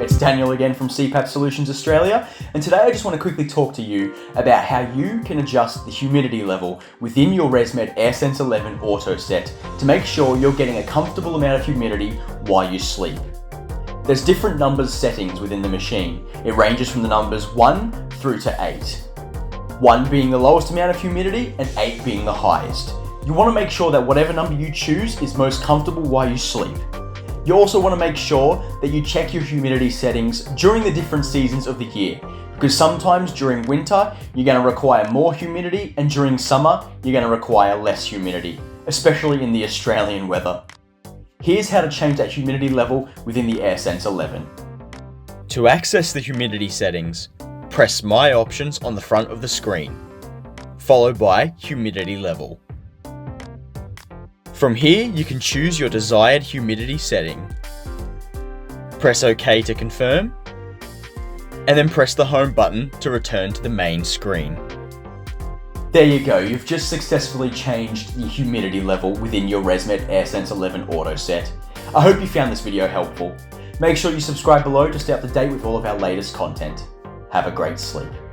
it's Daniel again from CPAP Solutions Australia, and today I just want to quickly talk to you about how you can adjust the humidity level within your Resmed Airsense 11 Auto set to make sure you're getting a comfortable amount of humidity while you sleep. There's different numbers settings within the machine. It ranges from the numbers 1 through to 8. 1 being the lowest amount of humidity and 8 being the highest. You want to make sure that whatever number you choose is most comfortable while you sleep. You also want to make sure that you check your humidity settings during the different seasons of the year, because sometimes during winter you're going to require more humidity and during summer you're going to require less humidity, especially in the Australian weather. Here's how to change that humidity level within the Airsense 11. To access the humidity settings, press My Options on the front of the screen, followed by Humidity Level. From here, you can choose your desired humidity setting. Press OK to confirm, and then press the Home button to return to the main screen. There you go, you've just successfully changed the humidity level within your Resmed Airsense 11 Auto set. I hope you found this video helpful. Make sure you subscribe below to stay up to date with all of our latest content. Have a great sleep.